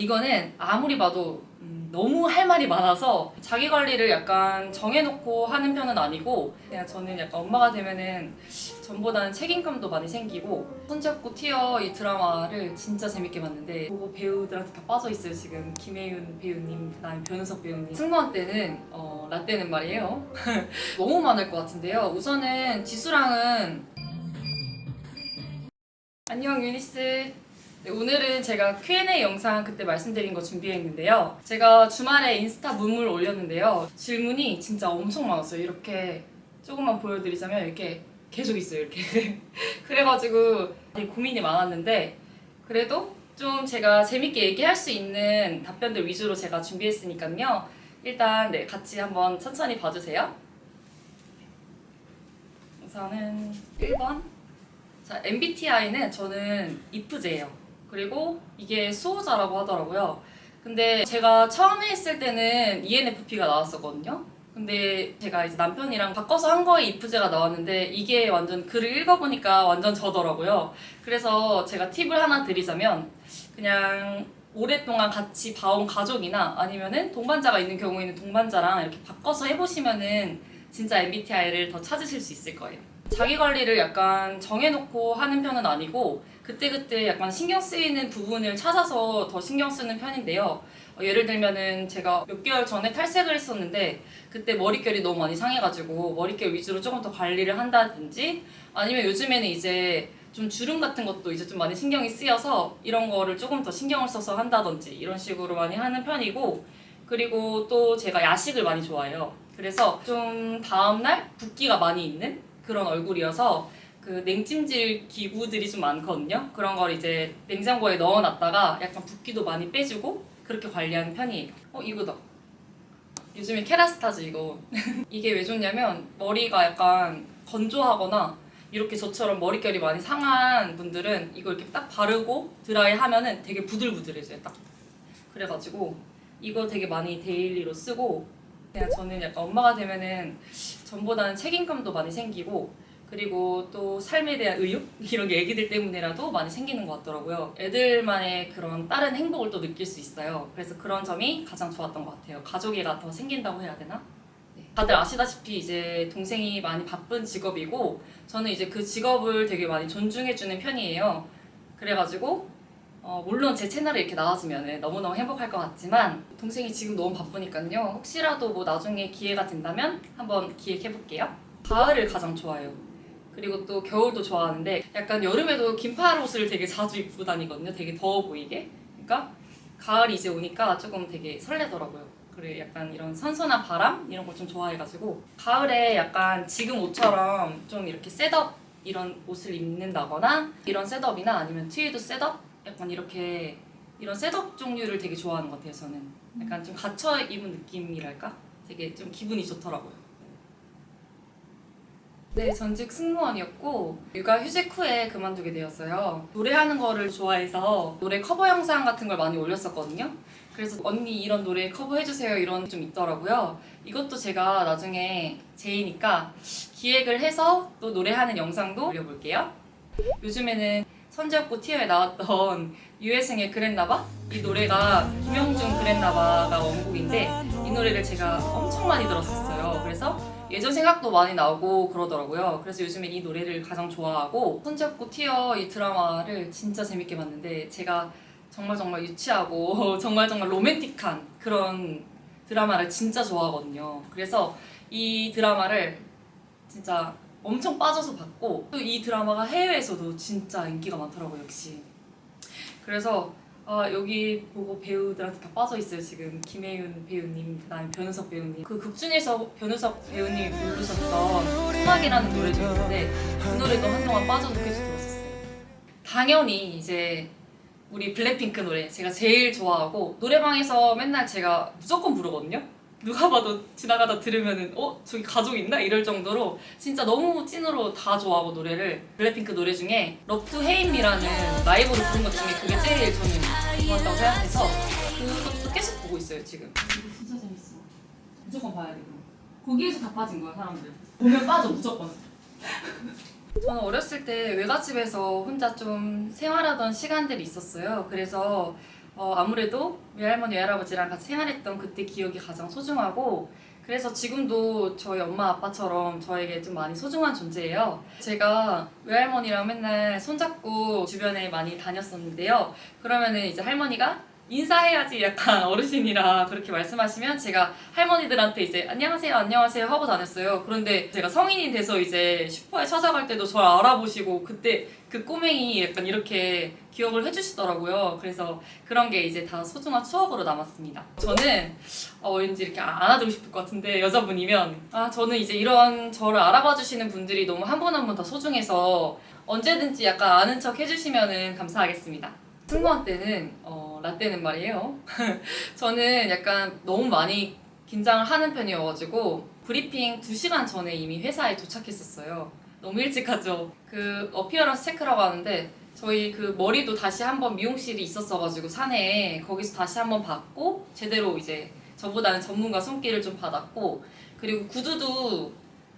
이거는 아무리 봐도 너무 할 말이 많아서 자기 관리를 약간 정해놓고 하는 편은 아니고, 그냥 저는 약간 엄마가 되면은 전보다는 책임감도 많이 생기고. 손잡고 튀어 이 드라마를 진짜 재밌게 봤는데 보고 배우들한테 다 빠져있어요 지금. 김혜윤 배우님, 그다음에 변우석 배우님. 승무원 때는 라떼는 말이에요 너무 많을 것 같은데요. 우선은 지수랑은 안녕 유니스. 네, 오늘은 제가 Q&A 영상 그때 말씀드린 거 준비했는데요. 제가 주말에 인스타 문물 올렸는데요. 질문이 진짜 엄청 많았어요. 이렇게 조금만 보여드리자면 이렇게 계속 있어요. 이렇게 그래가지고 되게 고민이 많았는데, 그래도 좀 제가 재밌게 얘기할 수 있는 답변들 위주로 제가 준비했으니까요. 일단 네, 같이 한번 천천히 봐주세요. 우선은 1번. 자, MBTI는 저는 이프제예요. 그리고 이게 수호자라고 하더라고요. 근데 제가 처음에 했을 때는 ENFP가 나왔었거든요. 근데 제가 이제 남편이랑 바꿔서 한 거에 이프제가 나왔는데 이게 완전 글을 읽어보니까 완전 저더라고요. 그래서 제가 팁을 하나 드리자면, 그냥 오랫동안 같이 봐온 가족이나 아니면은 동반자가 있는 경우에는 동반자랑 이렇게 바꿔서 해보시면은 진짜 MBTI를 더 찾으실 수 있을 거예요. 자기 관리를 약간 정해놓고 하는 편은 아니고 그때그때 약간 신경 쓰이는 부분을 찾아서 더 신경 쓰는 편인데요. 예를 들면은 제가 몇 개월 전에 탈색을 했었는데 그때 머릿결이 너무 많이 상해가지고 머릿결 위주로 조금 더 관리를 한다든지, 아니면 요즘에는 이제 좀 주름 같은 것도 이제 좀 많이 신경이 쓰여서 이런 거를 조금 더 신경을 써서 한다든지 이런 식으로 많이 하는 편이고. 그리고 또 제가 야식을 많이 좋아해요. 그래서 좀 다음날 붓기가 많이 있는 그런 얼굴이어서 그 냉찜질 기구들이 좀 많거든요. 그런 걸 이제 냉장고에 넣어놨다가 약간 붓기도 많이 빼주고 그렇게 관리하는 편이에요. 이거다. 요즘에 케라스타즈 이거 이게 왜 좋냐면 머리가 약간 건조하거나 이렇게 저처럼 머릿결이 많이 상한 분들은 이거 이렇게 딱 바르고 드라이 하면은 되게 부들부들해져요. 딱 그래가지고 이거 되게 많이 데일리로 쓰고. 그냥 저는 약간 엄마가 되면은 전보다는 책임감도 많이 생기고, 그리고 또 삶에 대한 의욕? 이런 게 애기들 때문에라도 많이 생기는 것 같더라고요. 애들만의 그런 다른 행복을 또 느낄 수 있어요. 그래서 그런 점이 가장 좋았던 것 같아요. 가족애가 더 생긴다고 해야 되나? 네. 다들 아시다시피 이제 동생이 많이 바쁜 직업이고 저는 이제 그 직업을 되게 많이 존중해주는 편이에요. 그래가지고 물론 제 채널에 이렇게 나와주면 너무너무 행복할 것 같지만 동생이 지금 너무 바쁘니까요. 혹시라도 뭐 나중에 기회가 된다면 한번 기획해볼게요. 가을을 가장 좋아해요. 그리고 또 겨울도 좋아하는데 약간 여름에도 긴팔 옷을 되게 자주 입고 다니거든요. 되게 더워 보이게. 그러니까 가을이 이제 오니까 조금 되게 설레더라고요. 그래, 약간 이런 선선한 바람 이런 걸 좀 좋아해가지고 가을에 약간 지금 옷처럼 좀 이렇게 셋업 이런 옷을 입는다거나 이런 셋업이나 아니면 트위드 셋업 약간 이렇게 이런 셋업 종류를 되게 좋아하는 것 같아요. 저는 약간 좀 갇혀 입은 느낌이랄까? 되게 좀 기분이 좋더라고요. 네, 전직 승무원이었고 육아 휴직 후에 그만두게 되었어요. 노래하는 거를 좋아해서 노래 커버 영상 같은 걸 많이 올렸었거든요. 그래서 언니 이런 노래 커버해주세요 이런 좀 있더라고요. 이것도 제가 나중에 제이니까 기획을 해서 또 노래하는 영상도 올려볼게요. 요즘에는 선지엽고 티어에 나왔던 유해승의 그랬나봐? 이 노래가 김영중 그랬나봐가 원곡인데 이 노래를 제가 엄청 많이 들었었어요. 그래서 예전 생각도 많이 나고 그러더라고요. 그래서 요즘에 이 노래를 가장 좋아하고, 선지엽고 티어 이 드라마를 진짜 재밌게 봤는데 제가 정말 유치하고 정말 로맨틱한 그런 드라마를 진짜 좋아하거든요. 그래서 이 드라마를 진짜 엄청 빠져서 봤고, 또 이 드라마가 해외에서도 진짜 인기가 많더라고요. 역시. 그래서 여기 보고 배우들한테 다 빠져있어요 지금. 김혜윤 배우님, 그다음에 변우석 배우님. 그 극 중에서 변우석 배우님이 부르셨던 소나기라는 노래도 있는데 그 노래도 한동안 빠져서 계속 들었었어요. 당연히 이제 우리 블랙핑크 노래 제가 제일 좋아하고 노래방에서 맨날 제가 무조건 부르거든요. 누가 봐도 지나가다 들으면은 저기 가족 있나? 이럴 정도로 진짜 너무 찐으로 다 좋아하고 노래를. 블랙핑크 노래 중에 Love to Hate Me라는 라이브로 부른 것 중에 그게 제일 저는 좋았다고 생각해서 그것도 계속 보고 있어요 지금. 이거 진짜 재밌어. 무조건 봐야 돼. 거기에서 다 빠진 거야 사람들. 보면 빠져 무조건. 저는 어렸을 때 외갓집에서 혼자 좀 생활하던 시간들이 있었어요. 그래서 아무래도 외할머니 외할아버지랑 같이 생활했던 그때 기억이 가장 소중하고 그래서 지금도 저희 엄마 아빠처럼 저에게 좀 많이 소중한 존재예요. 제가 외할머니랑 맨날 손잡고 주변에 많이 다녔었는데요. 그러면은 이제 할머니가 인사해야지 약간 어르신이라 그렇게 말씀하시면 제가 할머니들한테 이제 안녕하세요 안녕하세요 하고 다녔어요. 그런데 제가 성인이 돼서 이제 슈퍼에 찾아갈 때도 저를 알아보시고 그때 그 꼬맹이 약간 이렇게 기억을 해주시더라고요. 그래서 그런 게 이제 다 소중한 추억으로 남았습니다. 저는 왠지 이렇게 안아주고 싶을 것 같은데 여자분이면 저는 이제 이런 저를 알아봐 주시는 분들이 너무 한 분 한 분 다 소중해서 언제든지 약간 아는 척 해주시면은 감사하겠습니다. 승무원 때는 라떼는 말이에요. 저는 약간 너무 많이 긴장을 하는 편이어가지고 브리핑 2시간 전에 이미 회사에 도착했었어요. 너무 일찍 가죠. 그 어피어런스 체크라고 하는데 저희 그 머리도 다시 한번 미용실이 있었어가지고 사내에 거기서 다시 한번 받고 제대로 이제 저보다는 전문가 손길을 좀 받았고 그리고 구두도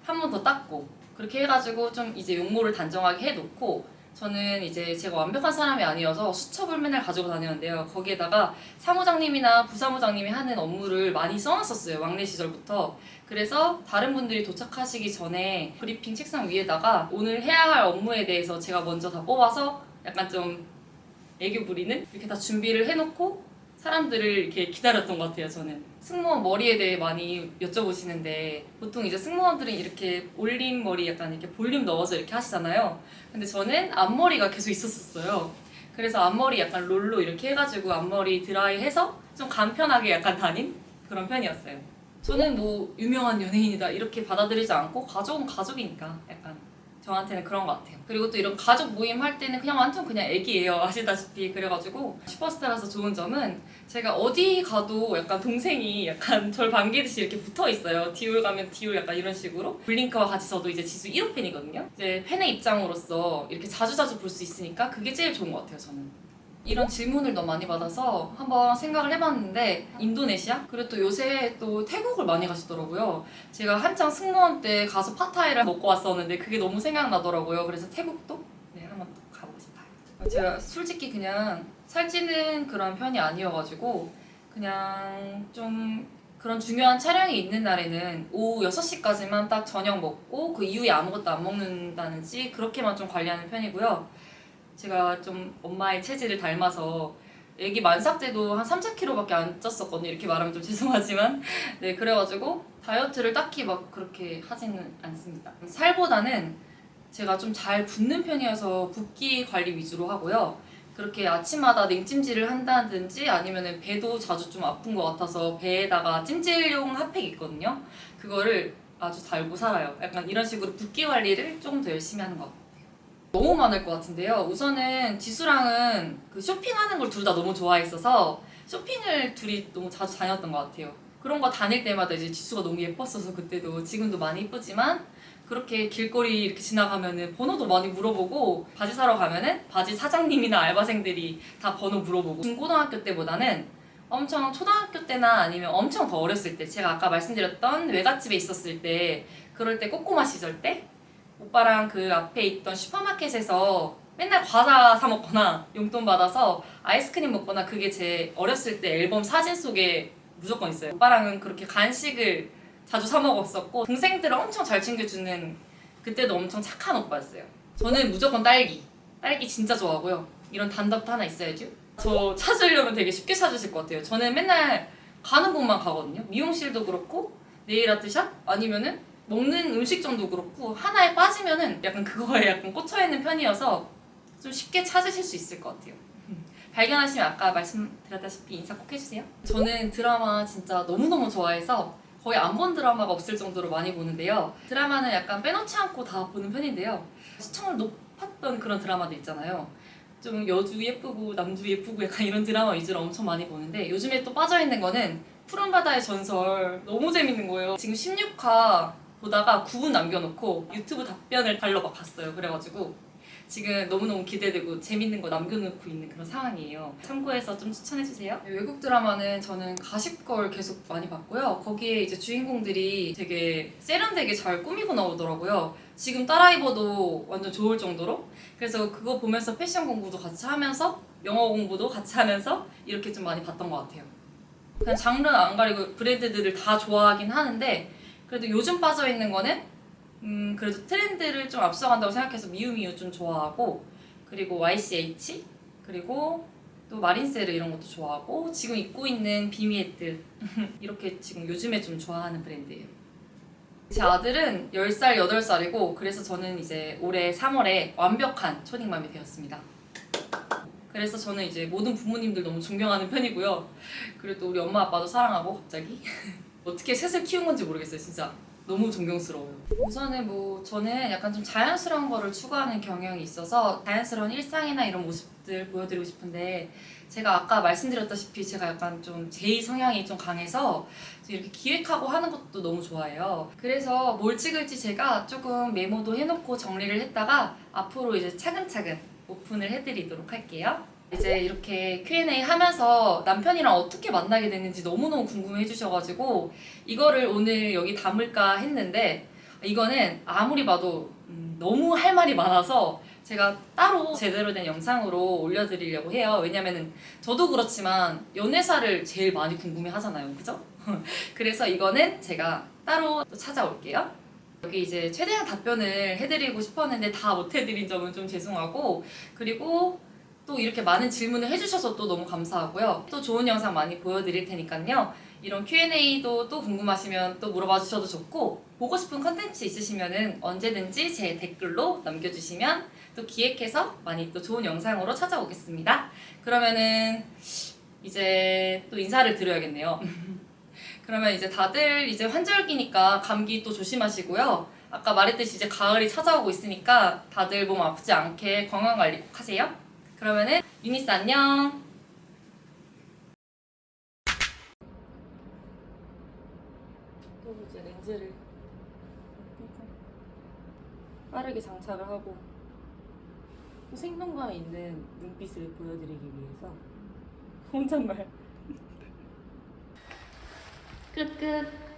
한 번 더 닦고 그렇게 해가지고 좀 이제 용모를 단정하게 해놓고 저는 이제 제가 완벽한 사람이 아니어서 수첩을 맨날 가지고 다녔는데요. 거기에다가 사무장님이나 부사무장님이 하는 업무를 많이 써놨었어요. 왕래 시절부터. 그래서 다른 분들이 도착하시기 전에 브리핑 책상 위에다가 오늘 해야 할 업무에 대해서 제가 먼저 다 뽑아서 약간 좀 애교 부리는 이렇게 다 준비를 해놓고 사람들을 이렇게 기다렸던 것 같아요. 저는 승무원 머리에 대해 많이 여쭤보시는데 보통 이제 승무원들은 이렇게 올린 머리 약간 이렇게 볼륨 넣어서 이렇게 하시잖아요. 근데 저는 앞머리가 계속 있었어요. 그래서 앞머리 약간 롤로 이렇게 해가지고 앞머리 드라이해서 좀 간편하게 약간 다닌 그런 편이었어요. 저는 뭐 유명한 연예인이다 이렇게 받아들이지 않고 가족은 가족이니까 약간 저한테는 그런 것 같아요. 그리고 또 이런 가족 모임 할 때는 그냥 완전 그냥 애기예요. 아시다시피. 그래가지고 슈퍼스타라서 좋은 점은 제가 어디 가도 약간 동생이 약간 절 반기듯이 이렇게 붙어 있어요. 디올 가면 디올 약간 이런 식으로. 블링크와 같이 저도 이제 지수 1호 팬이거든요. 이제 팬의 입장으로서 이렇게 자주자주 볼 수 있으니까 그게 제일 좋은 것 같아요. 저는. 이런 질문을 너무 많이 받아서 한번 생각을 해봤는데 인도네시아? 그리고 또 요새 또 태국을 많이 가시더라고요. 제가 한창 승무원 때 가서 팟타이를 먹고 왔었는데 그게 너무 생각나더라고요. 그래서 태국도 한번 또 가보고 싶어요. 제가 솔직히 그냥 살찌는 그런 편이 아니어가지고 그냥 좀 그런 중요한 촬영이 있는 날에는 오후 6시까지만 딱 저녁 먹고 그 이후에 아무것도 안 먹는다든지 그렇게만 좀 관리하는 편이고요. 제가 좀 엄마의 체질을 닮아서 애기 만삭 때도 한 3~4kg밖에 안 쪘었거든요. 이렇게 말하면 좀 죄송하지만 네 그래가지고 다이어트를 딱히 막 그렇게 하지는 않습니다. 살보다는 제가 좀 잘 붓는 편이어서 붓기 관리 위주로 하고요. 그렇게 아침마다 냉찜질을 한다든지 아니면 배도 자주 좀 아픈 것 같아서 배에다가 찜질용 핫팩 있거든요. 그거를 아주 달고 살아요. 약간 이런 식으로 붓기 관리를 조금 더 열심히 하는 것 같아요. 너무 많을 것 같은데요. 우선은 지수랑은 그 쇼핑하는 걸 둘 다 너무 좋아했어서 쇼핑을 둘이 너무 자주 다녔던 것 같아요. 그런 거 다닐 때마다 이제 지수가 너무 예뻤어서 그때도 지금도 많이 예쁘지만 그렇게 길거리 이렇게 지나가면은 번호도 많이 물어보고 바지 사러 가면은 바지 사장님이나 알바생들이 다 번호 물어보고 중고등학교 때보다는 엄청 초등학교 때나 아니면 엄청 더 어렸을 때 제가 아까 말씀드렸던 외갓집에 있었을 때 그럴 때 꼬꼬마 시절 때 오빠랑 그 앞에 있던 슈퍼마켓에서 맨날 과자 사 먹거나 용돈 받아서 아이스크림 먹거나 그게 제 어렸을 때 앨범 사진 속에 무조건 있어요. 오빠랑은 그렇게 간식을 자주 사 먹었었고 동생들을 엄청 잘 챙겨주는 그때도 엄청 착한 오빠였어요. 저는 무조건 딸기 진짜 좋아하고요. 이런 단답도 하나 있어야죠. 저 찾으려면 되게 쉽게 찾으실 것 같아요. 저는 맨날 가는 곳만 가거든요. 미용실도 그렇고 네일 아트샵 아니면은 먹는 음식점도 그렇고 하나에 빠지면은 약간 그거에 약간 꽂혀있는 편이어서 좀 쉽게 찾으실 수 있을 것 같아요. 발견하시면 아까 말씀드렸다시피 인사 꼭 해주세요. 저는 드라마 진짜 너무너무 좋아해서 거의 안 본 드라마가 없을 정도로 많이 보는데요. 드라마는 약간 빼놓지 않고 다 보는 편인데요. 시청을 높았던 그런 드라마들 있잖아요. 좀 여주 예쁘고 남주 예쁘고 약간 이런 드라마 위주로 엄청 많이 보는데 요즘에 또 빠져있는 거는 푸른바다의 전설 너무 재밌는 거예요. 지금 16화 보다가 9분 남겨놓고 유튜브 답변을 달러 막 갔어요. 그래가지고 지금 너무너무 기대되고 재밌는 거 남겨놓고 있는 그런 상황이에요. 참고해서 좀 추천해주세요. 외국 드라마는 저는 가십걸 계속 많이 봤고요. 거기에 이제 주인공들이 되게 세련되게 잘 꾸미고 나오더라고요. 지금 따라 입어도 완전 좋을 정도로. 그래서 그거 보면서 패션 공부도 같이 하면서 영어 공부도 같이 하면서 이렇게 좀 많이 봤던 것 같아요. 그냥 장르는 안 가리고 브랜드들을 다 좋아하긴 하는데 그래도 요즘 빠져있는 거는 그래도 트렌드를 좀 앞서간다고 생각해서 미우미우 좀 좋아하고 그리고 YCH 그리고 또 마린세르 이런 것도 좋아하고 지금 입고 있는 비미에트 이렇게 지금 요즘에 좀 좋아하는 브랜드예요. 제 아들은 10살, 8살이고 그래서 저는 이제 올해 3월에 완벽한 초딩맘이 되었습니다. 그래서 저는 이제 모든 부모님들 너무 존경하는 편이고요. 그리고 또 우리 엄마 아빠도 사랑하고 갑자기 어떻게 셋을 키운 건지 모르겠어요. 진짜 너무 존경스러워요. 우선은 뭐 저는 약간 좀 자연스러운 거를 추구하는 경향이 있어서 자연스러운 일상이나 이런 모습들 보여드리고 싶은데 제가 아까 말씀드렸다시피 제가 약간 좀 제이 성향이 좀 강해서 이렇게 기획하고 하는 것도 너무 좋아해요. 그래서 뭘 찍을지 제가 조금 메모도 해놓고 정리를 했다가 앞으로 이제 차근차근 오픈을 해드리도록 할게요. 이제 이렇게 Q&A 하면서 남편이랑 어떻게 만나게 됐는지 너무너무 궁금해 해주셔가지고 이거를 오늘 여기 담을까 했는데 이거는 아무리 봐도 너무 할 말이 많아서 제가 따로 제대로 된 영상으로 올려드리려고 해요. 왜냐면은 저도 그렇지만 연애사를 제일 많이 궁금해 하잖아요. 그죠? 그래서 이거는 제가 따로 또 찾아올게요. 여기 이제 최대한 답변을 해드리고 싶었는데 다 못 해드린 점은 좀 죄송하고 그리고 또 이렇게 많은 질문을 해주셔서 또 너무 감사하고요. 또 좋은 영상 많이 보여드릴 테니까요. 이런 Q&A도 또 궁금하시면 또 물어봐 주셔도 좋고 보고 싶은 컨텐츠 있으시면은 언제든지 제 댓글로 남겨주시면 또 기획해서 많이 또 좋은 영상으로 찾아오겠습니다. 그러면은 이제 또 인사를 드려야겠네요. 그러면 이제 다들 이제 환절기니까 감기 또 조심하시고요. 아까 말했듯이 이제 가을이 찾아오고 있으니까 다들 몸 아프지 않게 건강 관리 꼭 하세요. 그러면은 유니스 안녕. 또 이제 렌즈를 빠르게 장착을 하고 또 생동감 있는 눈빛을 보여드리기 위해서 혼잣말 끝.